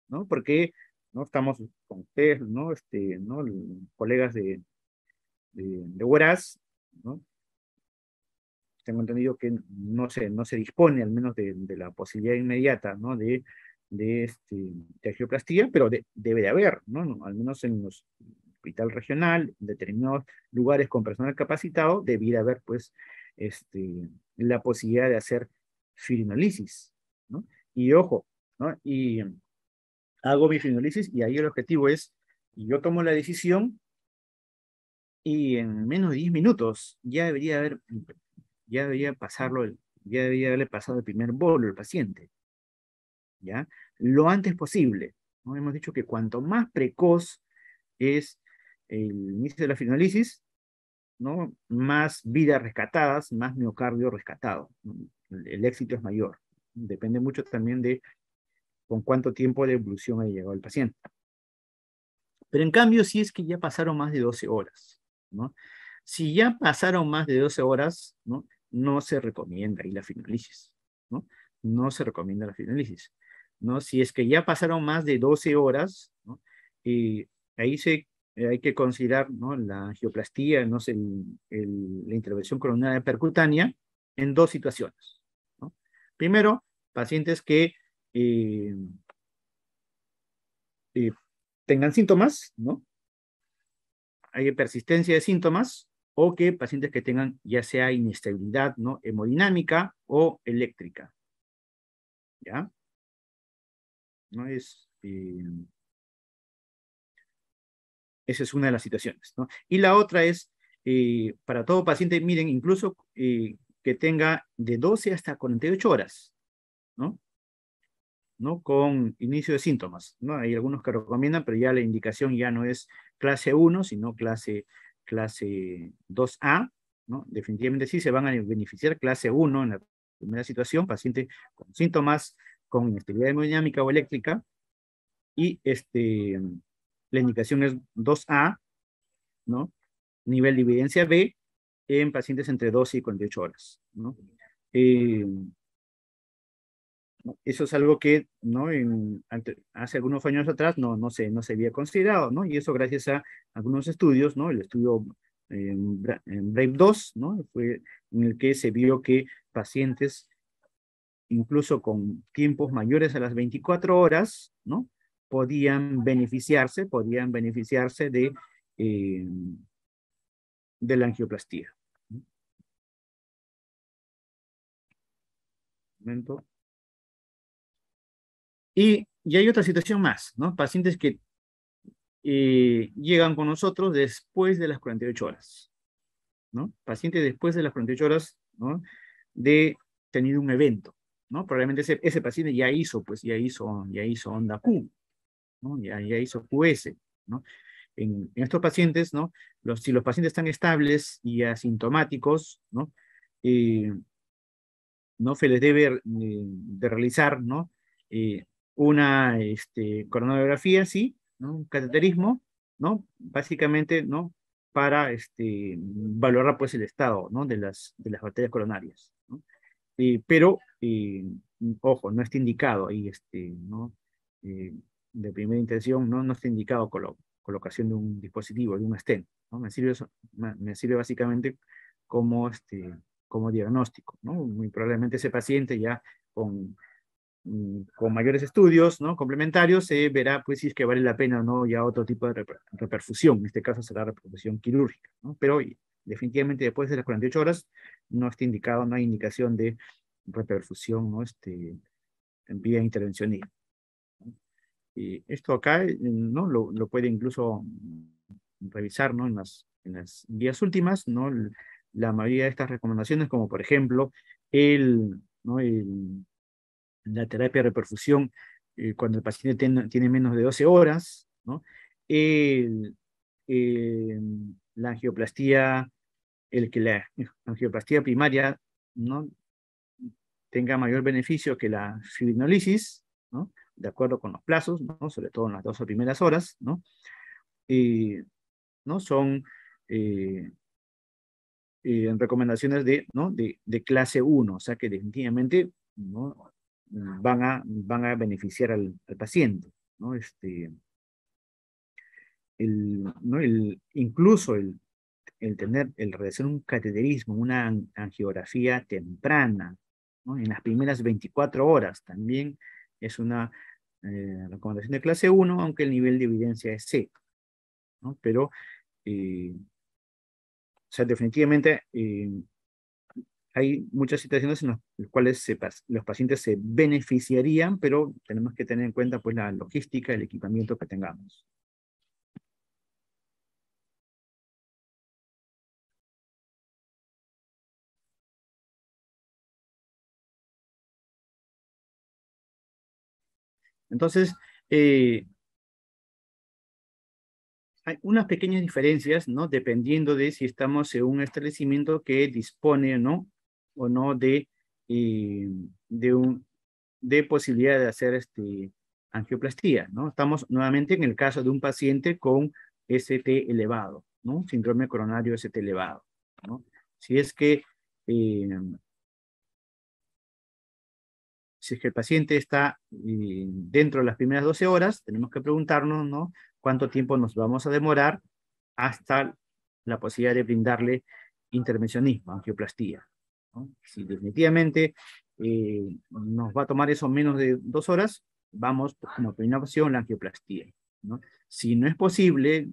¿no? Porque no estamos con ustedes, ¿no? ¿No? Colegas de Huaraz, ¿no? Tengo entendido que no se dispone al menos de la posibilidad inmediata, ¿no? De angioplastía, pero debe de haber, ¿no? Al menos en los hospital regional, en determinados lugares con personal capacitado, debiera haber, pues, la posibilidad de hacer fibrinolisis, ¿no? Y ojo, ¿no? Y hago mi fibrinolisis y ahí el objetivo es, yo tomo la decisión y en menos de 10 minutos ya debería pasarlo, ya debería haberle pasado el primer bolo al paciente, ¿ya? Lo antes posible, ¿no? Hemos dicho que cuanto más precoz es el inicio de la fibrinolisis, ¿no? Más vidas rescatadas, más miocardio rescatado, ¿no? El éxito es mayor. Depende mucho también de con cuánto tiempo de evolución ha llegado el paciente. Pero en cambio, si es que ya pasaron más de 12 horas, ¿no? Si ya pasaron más de 12 horas, ¿no? No se recomienda ahí la fibrinolisis, ¿no? No se recomienda la fibrinolisis, ¿no? Si es que ya pasaron más de 12 horas, ¿no? Ahí hay que considerar, ¿no? La angioplastía, no sé, la intervención coronaria percutánea en dos situaciones, ¿no? Primero, pacientes que eh, eh, tengan síntomas, ¿no? Hay persistencia de síntomas o que pacientes que tengan ya sea inestabilidad, ¿no? Hemodinámica o eléctrica, ¿ya? ¿No? Esa es una de las situaciones, ¿no? Y la otra es, para todo paciente, miren, incluso que tenga de 12 hasta 48 horas, ¿no? ¿No? Con inicio de síntomas, ¿no? Hay algunos que recomiendan, pero ya la indicación ya no es clase 1, sino clase 2A, ¿no? Definitivamente sí se van a beneficiar clase 1 en la primera situación, paciente con síntomas, con inestabilidad hemodinámica o eléctrica, y la indicación es 2A, ¿no? Nivel de evidencia B en pacientes entre 12 y 48 horas, ¿no? Eh, Eso es algo que, ¿no? Hace algunos años atrás no se había considerado, ¿no? Y eso gracias a algunos estudios, ¿no? El estudio en Brave 2, ¿no? Fue en el que se vio que pacientes, incluso con tiempos mayores a las 24 horas, ¿no? Podían beneficiarse eh, de la angioplastía. Un momento. Y hay otra situación más, ¿no? Pacientes que llegan con nosotros después de las 48 horas, ¿no? Pacientes después de las 48 horas, ¿no? De tenido un evento, ¿no? Probablemente ese paciente ya hizo onda Q, ¿no? Ya hizo QS, ¿no? En estos pacientes, ¿no? Si los pacientes están estables y asintomáticos, ¿no? ¿No? Se les debe de realizar, ¿no? Una coronografía, sí, ¿no? Un cateterismo, ¿no? Básicamente, ¿no? Para valorar, pues, el estado, ¿no? De las bacterias coronarias, ¿no? Pero, ojo, no está indicado ahí, ¿no? Eh, de primera intención, no está indicado colocación de un dispositivo, de un stent, ¿no? Me sirve básicamente como, como diagnóstico, ¿no? Muy probablemente ese paciente ya con mayores estudios, ¿no? Complementarios, se verá, pues, si es que vale la pena o no ya otro tipo de reperfusión. En este caso será reperfusión quirúrgica, ¿no? Pero definitivamente después de las 48 horas no está indicado, no hay indicación de reperfusión, ¿no? En vía intervencionista, ¿no? Y esto acá, ¿no? Lo puede incluso revisar, ¿no? En las vías últimas, ¿no? la mayoría de estas recomendaciones, como por ejemplo el, ¿no? La terapia de reperfusión cuando el paciente tiene menos de 12 horas, ¿no? El, eh, la angioplastía, el que la angioplastía primaria, ¿no?, tenga mayor beneficio que la fibrinolisis, ¿no?, de acuerdo con los plazos, ¿no?, sobre todo en las 12 primeras horas, ¿no? ¿No? Son eh, recomendaciones ¿no?, de clase 1, o sea que definitivamente, ¿no?, van a beneficiar al paciente, ¿no? ¿No?, incluso el realizar un cateterismo, una angiografía temprana, ¿no?, en las primeras 24 horas, también es una recomendación de clase 1, aunque el nivel de evidencia es C, ¿no? Pero, o sea, definitivamente hay muchas situaciones en las cuales los pacientes se beneficiarían, pero tenemos que tener en cuenta pues la logística, el equipamiento que tengamos. Entonces, hay unas pequeñas diferencias, ¿no?, dependiendo de si estamos en un establecimiento que dispone, ¿no?, o no eh, de, de posibilidad de hacer angioplastía, ¿no? Estamos nuevamente en el caso de un paciente con ST elevado, ¿no? Síndrome coronario ST elevado, ¿no? Si es que eh, si es que el paciente está dentro de las primeras 12 horas, tenemos que preguntarnos, ¿no?, cuánto tiempo nos vamos a demorar hasta la posibilidad de brindarle intervencionismo, angioplastía, ¿no? Si definitivamente nos va a tomar eso menos de 2 horas, vamos como primera opción la angioplastía, ¿no? Si no es posible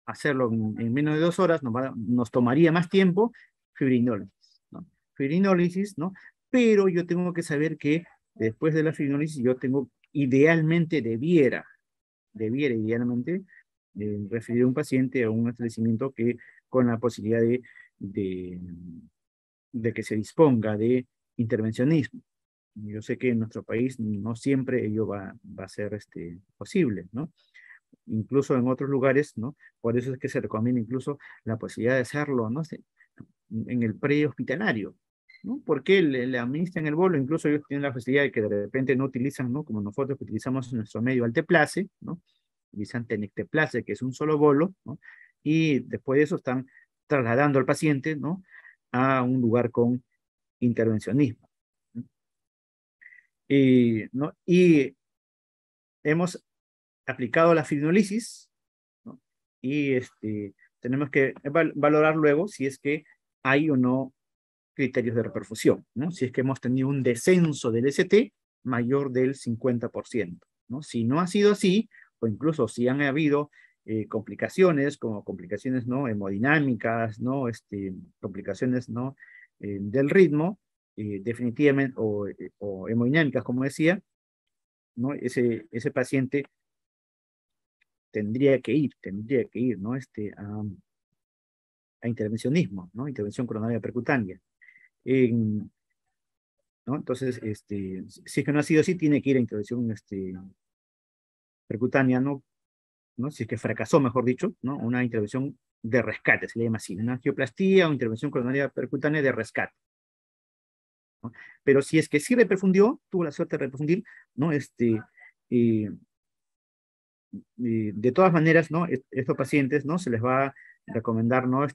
hacerlo en menos de 2 horas, nos tomaría más tiempo, fibrinólisis, ¿no? Fibrinólisis, ¿no? Pero yo tengo que saber que después de la fibrinólisis yo tengo, debiera idealmente referir a un paciente a un establecimiento que con la posibilidad de, de que se disponga de intervencionismo. Yo sé que en nuestro país no siempre ello va a ser posible, ¿no? Incluso en otros lugares, ¿no? Por eso es que se recomienda incluso la posibilidad de hacerlo, ¿no?, en el prehospitalario, ¿no? Porque le administran el bolo, incluso ellos tienen la facilidad de que de repente no utilizan, ¿no?, como nosotros que utilizamos en nuestro medio alteplase, ¿no?, utilizan tenecteplase, que es un solo bolo, ¿no?, y después de eso están trasladando al paciente, ¿no?, a un lugar con intervencionismo, ¿no? ¿No? Y hemos aplicado la fibrinolisis, ¿no?, y tenemos que valorar luego si es que hay o no criterios de reperfusión, ¿no? Si es que hemos tenido un descenso del ST mayor del 50%, ¿no? Si no ha sido así, o incluso si han habido complicaciones, como complicaciones, ¿no?, hemodinámicas, ¿no?, complicaciones, ¿no?, del ritmo, definitivamente, o hemodinámicas, como decía, ¿no?, ese paciente tendría que ir, ¿no?, a intervencionismo, ¿no?, intervención coronaria percutánea. ¿No? Entonces, si es que no ha sido así, tiene que ir a intervención percutánea, ¿no? ¿No? Si es que fracasó, mejor dicho, ¿no?, una intervención de rescate, se le llama así, una angioplastía o intervención coronaria percutánea de rescate, ¿no? Pero si es que sí reperfundió, tuvo la suerte de reperfundir, ¿no? De todas maneras, ¿no?, estos pacientes, ¿no?, se les va a recomendar, ¿no?,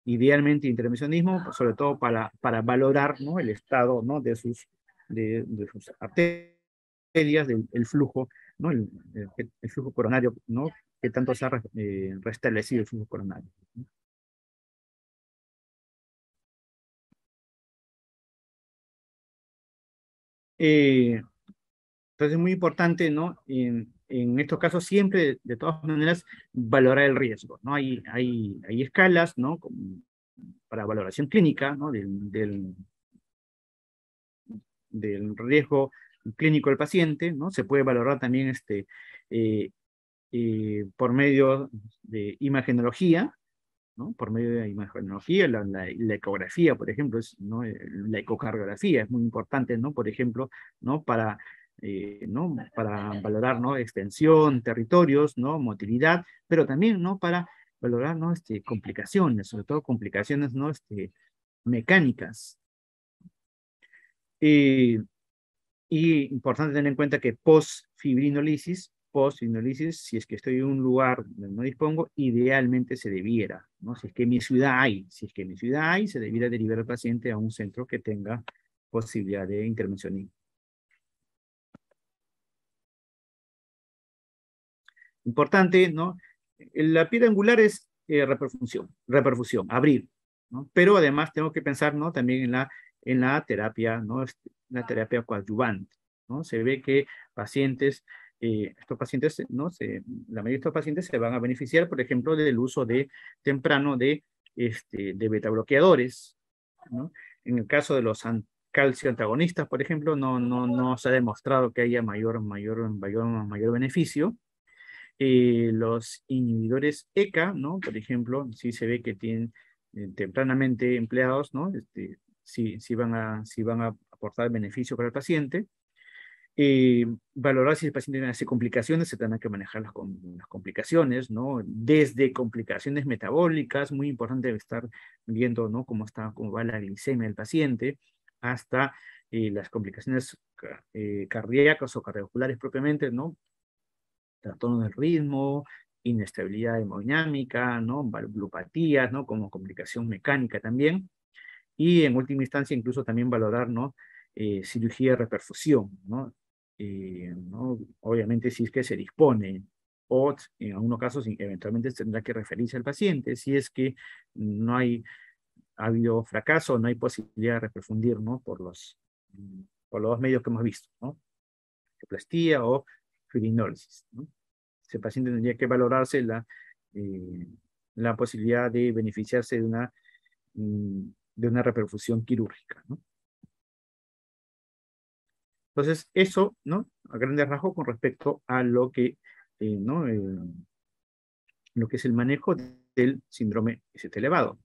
idealmente intervencionismo, sobre todo para valorar, ¿no?, el estado, ¿no?, de sus arterias, el flujo, ¿no?, el flujo coronario, ¿no?, que tanto se ha restablecido el flujo coronario, ¿no? Entonces es muy importante, ¿no?, en estos casos siempre, de todas maneras, valorar el riesgo, ¿no? Hay escalas, ¿no?, para valoración clínica, ¿no?, del riesgo clínico del paciente, ¿no? Se puede valorar también por medio de imagenología, ¿no? Por medio de la imagenología, la ecografía, por ejemplo, ¿no? La ecocardiografía es muy importante, ¿no? Por ejemplo, ¿no? ¿No? Para valorar, ¿no? Extensión, territorios, ¿no? Motilidad, pero también, ¿no? Para valorar, ¿no? Complicaciones, sobre todo complicaciones, ¿no? Mecánicas. Y importante tener en cuenta que post-fibrinolisis, si es que estoy en un lugar donde no dispongo, idealmente se debiera, ¿no? Si es que en mi ciudad hay, se debiera derivar al paciente a un centro que tenga posibilidad de intervención. Importante, ¿no? La piedra angular es reperfusión, abrir, ¿no? Pero además tengo que pensar, ¿no? También en la terapia, ¿no? La terapia coadyuvante, ¿no? Se ve que estos pacientes, ¿no? La mayoría de estos pacientes se van a beneficiar, por ejemplo, del uso temprano de beta bloqueadores, ¿no? En el caso de los calcio antagonistas, por ejemplo, no se ha demostrado que haya mayor beneficio. Los inhibidores ECA, ¿no? Por ejemplo, sí se ve que tienen tempranamente empleados, ¿no? Sí van a aportar beneficio para el paciente. Valorar si el paciente tiene complicaciones, se tendrán que manejar las complicaciones, ¿no? Desde complicaciones metabólicas, muy importante estar viendo, ¿no? Cómo va la glicemia del paciente, hasta las complicaciones cardíacas o cardiovasculares propiamente, ¿no? Trastorno del ritmo, inestabilidad hemodinámica, ¿no? Valvulopatías, ¿no? Como complicación mecánica también. Y en última instancia, incluso también valorar, ¿no? Cirugía de reperfusión, ¿no? ¿No? Obviamente, si es que se dispone, o en algunos casos, eventualmente tendrá que referirse al paciente, si es que no ha habido fracaso, no hay posibilidad de reperfundir, ¿no? Por los dos medios que hemos visto, ¿no? Angioplastía o fibrinolysis, ¿no? Ese paciente tendría que valorarse la posibilidad de beneficiarse de una reperfusión quirúrgica, ¿no? Entonces, eso, ¿no? A grandes rasgos con respecto a ¿no? Lo que es el manejo del síndrome ST elevado.